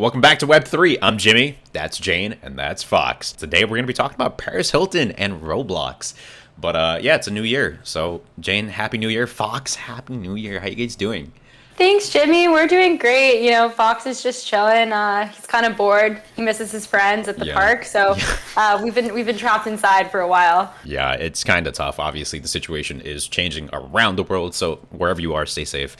Welcome back to Web3. I'm Jimmy, that's Jane, and that's Fox. Today we're going to be talking about Paris Hilton and Roblox. But yeah, it's a new year. So Jane, Happy New Year. Fox, Happy New Year. How you guys doing? Thanks, Jimmy. We're doing great. You know, Fox is just chilling. He's kind of bored. He misses his friends at the park. So we've been trapped inside for a while. Yeah, it's kind of tough. Obviously, the situation is changing around the world. So wherever you are, stay safe.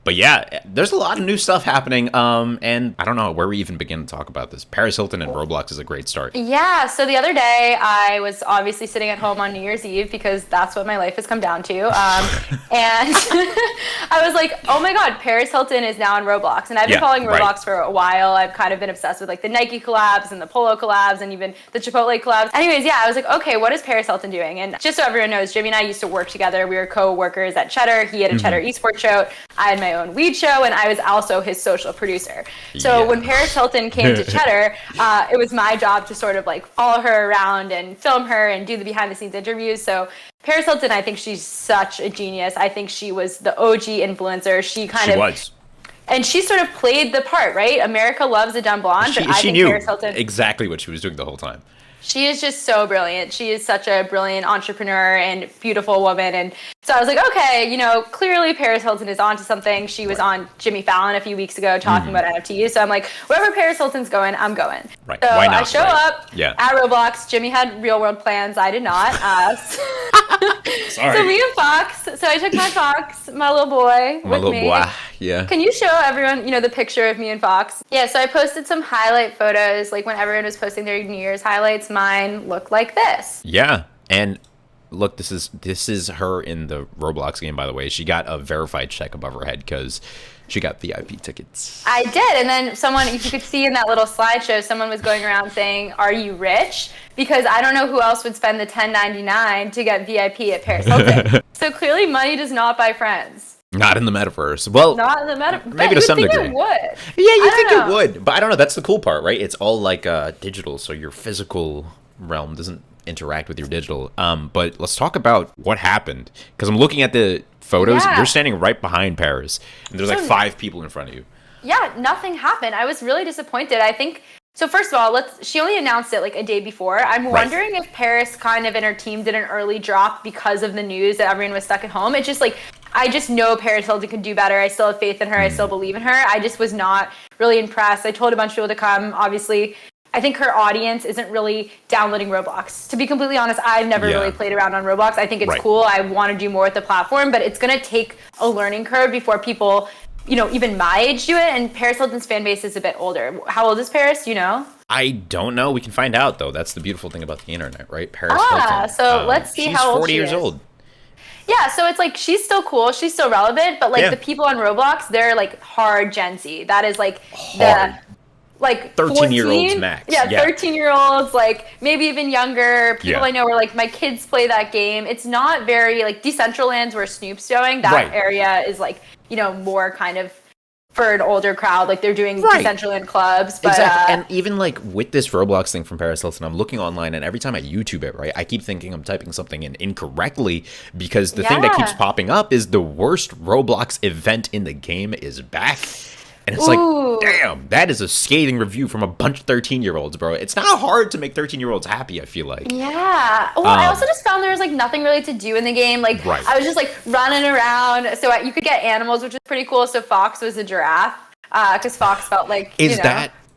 But yeah, there's a lot of new stuff happening, and I don't know where we even begin to talk about this. Paris Hilton and Roblox is a great start. Yeah, so the other day, I was obviously sitting at home on New Year's Eve because that's what my life has come down to, and I was like, oh my god, Paris Hilton is now in Roblox, and I've been following Roblox for a while. I've kind of been obsessed with like the Nike collabs and the Polo collabs and even the Chipotle collabs. Anyways, yeah, I was like, okay, what is Paris Hilton doing? And just so everyone knows, Jimmy and I used to work together. We were co-workers at Cheddar. He had a Cheddar esports show. I had my own weed show, and I was also his social producer. So when Paris Hilton came to Cheddar, it was my job to sort of like follow her around and film her and do the behind the scenes interviews. So Paris Hilton, I think she's such a genius. I think she was the OG influencer. She was. And she sort of played the part, right? America loves a dumb blonde, but I think knew Paris Hilton exactly what she was doing the whole time. She is just so brilliant. She is such a brilliant entrepreneur and beautiful woman. And so I was like, okay, you know, clearly Paris Hilton is onto something. She was on Jimmy Fallon a few weeks ago talking about NFTs. So I'm like, wherever Paris Hilton's going, I'm going. Right. So Why not? I show up at Roblox. Jimmy had real world plans. I did not. Sorry. So me and Fox. So I took my Fox, my little boy, my little boy. Yeah. Can you show everyone, you know, the picture of me and Fox? Yeah. So I posted some highlight photos, like when everyone was posting their New Year's highlights. Mine looked like this. Yeah. And look, this is her in the Roblox game, by the way. She got a verified check above her head because she got VIP tickets. I did. And then someone, if you could see in that little slideshow, someone was going around saying, are you rich? Because I don't know who else would spend the $10.99 to get VIP at Paris Hilton. So clearly money does not buy friends. Not in the Metaverse. Well, not in the Metaverse. Maybe to some degree. It would. Yeah, you think it would. But I don't know. That's the cool part, right? It's all like digital, so your physical realm doesn't interact with your digital. But let's talk about what happened. Because I'm looking at the photos. You're standing right behind Paris. And there's like 5 people in front of you. Yeah, nothing happened. I was really disappointed. I think... So first of all, she only announced it like a day before. I'm wondering if Paris kind of and her team did an early drop because of the news that everyone was stuck at home. It's just like, I just know Paris Hilton can do better. I still have faith in her. I still believe in her. I just was not really impressed. I told a bunch of people to come. Obviously, I think her audience isn't really downloading Roblox. To be completely honest, I've never really played around on Roblox. I think it's cool. I want to do more with the platform, but it's going to take a learning curve before people, you know, even my age do it. And Paris Hilton's fan base is a bit older. How old is Paris? Do you know? I don't know. We can find out, though. That's the beautiful thing about the internet, right? Paris Hilton. So let's see how old she is. She's 40 years old. Yeah, so it's like she's still cool. She's still relevant. But like the people on Roblox, they're like hard Gen Z. That is like the... like 13-year-olds max. Yeah, 13-year-olds, like maybe even younger. People I know are like, my kids play that game. It's not very like Decentraland's where Snoop's going. That area is like, you know, more kind of for an older crowd. Like they're doing Decentraland clubs. But, exactly. And even like with this Roblox thing from Paris Hilton, I'm looking online and every time I YouTube it, right, I keep thinking I'm typing something in incorrectly because the thing that keeps popping up is the worst Roblox event in the game is back. And it's like, damn, that is a scathing review from a bunch of 13-year-olds, bro. It's not hard to make 13-year-olds happy, I feel like. Yeah. Well, I also just found there was like nothing really to do in the game. Like I was just like running around. So you could get animals, which was pretty cool. So Fox was a giraffe because Fox felt like,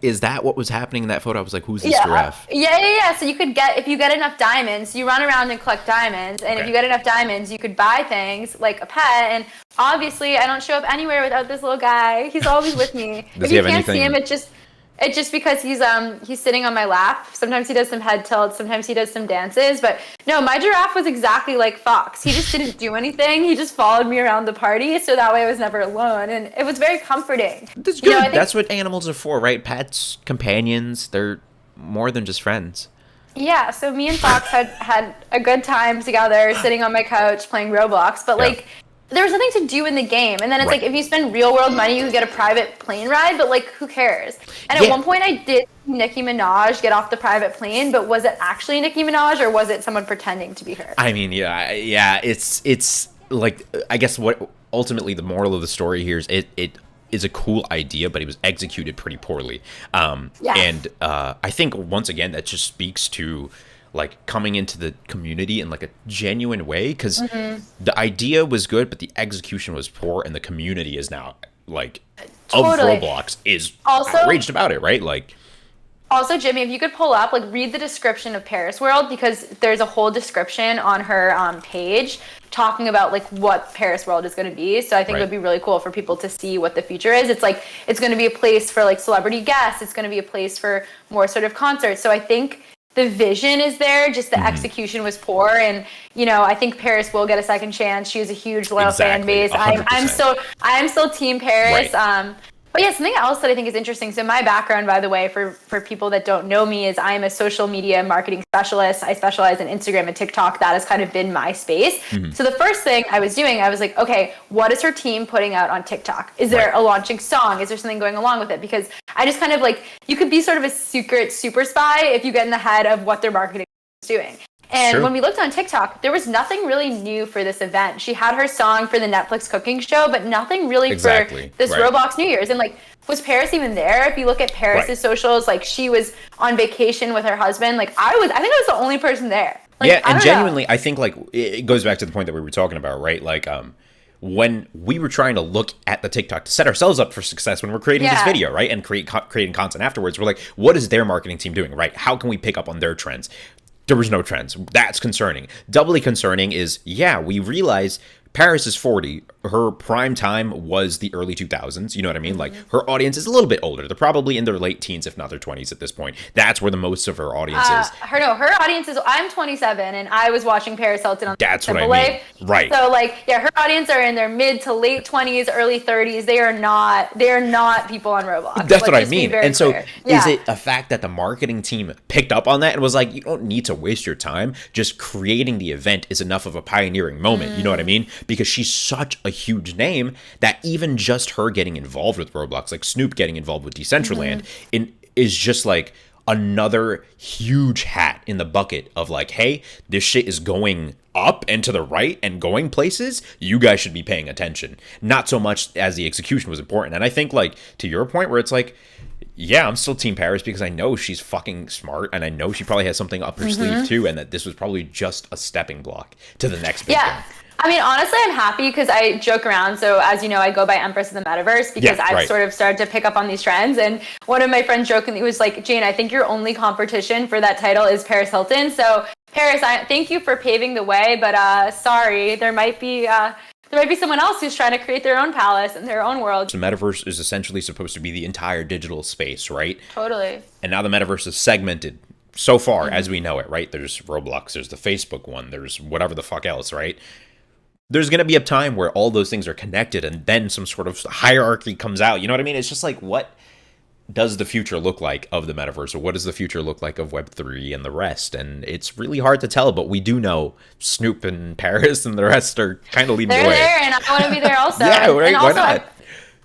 Is that what was happening in that photo? I was like, who's this giraffe? Yeah. So you could if you get enough diamonds, you run around and collect diamonds. And if you get enough diamonds, you could buy things like a pet. And obviously, I don't show up anywhere without this little guy. He's always with me. If you can't see him, it's just because he's sitting on my lap. Sometimes he does some head tilts. Sometimes he does some dances. But no, my giraffe was exactly like Fox. He just didn't do anything. He just followed me around the party. So that way I was never alone. And it was very comforting. That's good. You know, that's what animals are for, right? Pets, companions. They're more than just friends. Yeah. So me and Fox had a good time together sitting on my couch playing Roblox. But like... there was nothing to do in the game. And then it's like, if you spend real world money, you could get a private plane ride, but like, who cares? And at one point I did see Nicki Minaj get off the private plane, but was it actually Nicki Minaj or was it someone pretending to be her? I mean, it's like, I guess what ultimately the moral of the story here is it is a cool idea, but it was executed pretty poorly. Yes. And I think once again that just speaks to like coming into the community in like a genuine way, because the idea was good, but the execution was poor, and the community is now like Totally. of Roblox is Also- outraged about it, right? Like, Also, Jimmy, if you could pull up, like, read the description of Paris World, because there's a whole description on her page talking about, like, what Paris World is going to be. So I think it would be really cool for people to see what the future is. It's like, it's going to be a place for, like, celebrity guests. It's going to be a place for more sort of concerts. So I think the vision is there, just the execution was poor. And, you know, I think Paris will get a second chance. She has a huge loyal fan base. 100%. I'm still Team Paris. Right. But yeah, something else that I think is interesting. So my background, by the way, for people that don't know me, is I am a social media marketing specialist. I specialize in Instagram and TikTok. That has kind of been my space. So the first thing I was doing, I was like, okay, what is her team putting out on TikTok? Is there a launching song? Is there something going along with it? Because I just kind of like, you could be sort of a secret super spy if you get in the head of what their marketing is doing. And when we looked on TikTok, there was nothing really new for this event. She had her song for the Netflix cooking show, but nothing really for this Roblox New Year's. And like, was Paris even there? If you look at Paris's socials, like she was on vacation with her husband. Like I think I was the only person there. Like, yeah, and genuinely, I think like it goes back to the point that we were talking about, right? Like, when we were trying to look at the TikTok to set ourselves up for success when we're creating this video, right? And creating content afterwards, we're like, what is their marketing team doing, right? How can we pick up on their trends? There was no trends. That's concerning. Doubly concerning is, we realize Paris is 40. Her prime time was the early 2000s. You know what I mean? Like, her audience is a little bit older. They're probably in their late teens, if not their 20s at this point. That's where the most of her audience is. Her audience is, I'm 27, and I was watching Paris Hilton on That's what I mean. Right. So, like, her audience are in their mid to late 20s, early 30s. They are not people on Roblox. That's what I mean. And so, clear. Is it a fact that the marketing team picked up on that and was like, you don't need to waste your time. Just creating the event is enough of a pioneering moment. You know what I mean? Because she's such a huge name that even just her getting involved with Roblox, like Snoop getting involved with Decentraland, is just like another huge hat in the bucket of like, hey, this shit is going up and to the right and going places. You guys should be paying attention. Not so much as the execution was important. And I think, like, to your point where it's like, yeah, I'm still Team Paris because I know she's fucking smart and I know she probably has something up her sleeve too, and that this was probably just a stepping block to the next big thing. I mean, honestly, I'm happy because I joke around. So as you know, I go by Empress of the Metaverse because I've sort of started to pick up on these trends. And one of my friends jokingly was like, Jane, I think your only competition for that title is Paris Hilton. So Paris, thank you for paving the way, but sorry, there might be someone else who's trying to create their own palace and their own world. The Metaverse is essentially supposed to be the entire digital space, right? Totally. And now the Metaverse is segmented so far as we know it, right? There's Roblox, there's the Facebook one, there's whatever the fuck else, right? There's going to be a time where all those things are connected and then some sort of hierarchy comes out. You know what I mean? It's just like, what does the future look like of the Metaverse? Or what does the future look like of Web3 and the rest? And it's really hard to tell, but we do know Snoop and Paris and the rest are kind of leading the way. They're there, and I want to be there also. Yeah, right? And also, Why not?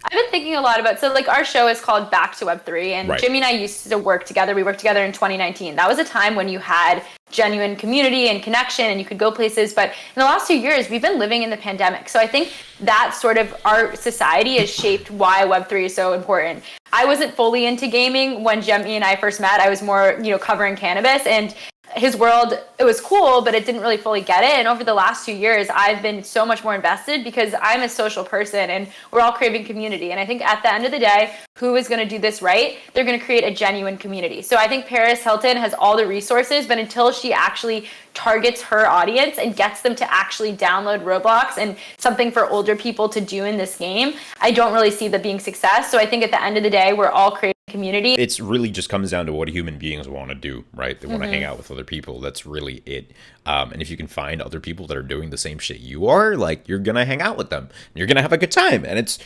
I've been thinking a lot about, so like our show is called Back to Web3, and Jimmy and I used to work together. We worked together in 2019. That was a time when you had genuine community and connection and you could go places. But in the last 2 years, we've been living in the pandemic. So I think that sort of our society has shaped why Web3 is so important. I wasn't fully into gaming when Jimmy and I first met. I was more, covering cannabis, and his world, it was cool, but it didn't really fully get it. And over the last 2 years, I've been so much more invested because I'm a social person and we're all craving community. And I think at the end of the day, who is going to do this right? They're going to create a genuine community. So I think Paris Hilton has all the resources, but until she actually targets her audience and gets them to actually download Roblox and something for older people to do in this game, I don't really see that being success. So I think at the end of the day, we're all creating community. It's really just comes down to what human beings want to do, right? They want to hang out with other people. That's really it. And if you can find other people that are doing the same shit you are, like, you're going to hang out with them. You're going to have a good time. And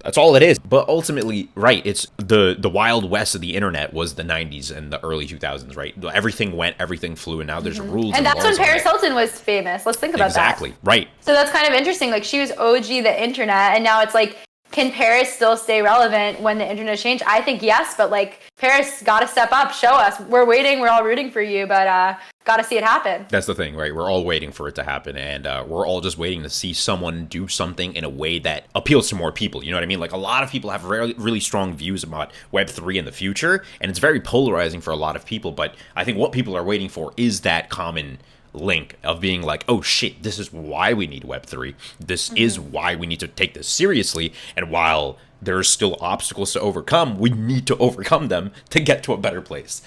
that's all it is. But ultimately, right, it's the wild west of the internet was the 90s and the early 2000s, right? Everything went, everything flew, and now there's rules. And that's when Paris Hilton was famous. Let's think about that. Exactly, right. So that's kind of interesting. Like, she was OG the internet, and now it's like Can Paris still stay relevant when the internet changed? I think yes, but like Paris got to step up, show us. We're waiting, we're all rooting for you, but got to see it happen. That's the thing, right? We're all waiting for it to happen, and we're all just waiting to see someone do something in a way that appeals to more people. You know what I mean? Like, a lot of people have really strong views about Web3 in the future, and it's very polarizing for a lot of people, but I think what people are waiting for is that common link of being like, oh shit, this is why we need Web3. This is why we need to take this seriously, and while there's still obstacles to overcome, we need to overcome them to get to a better place.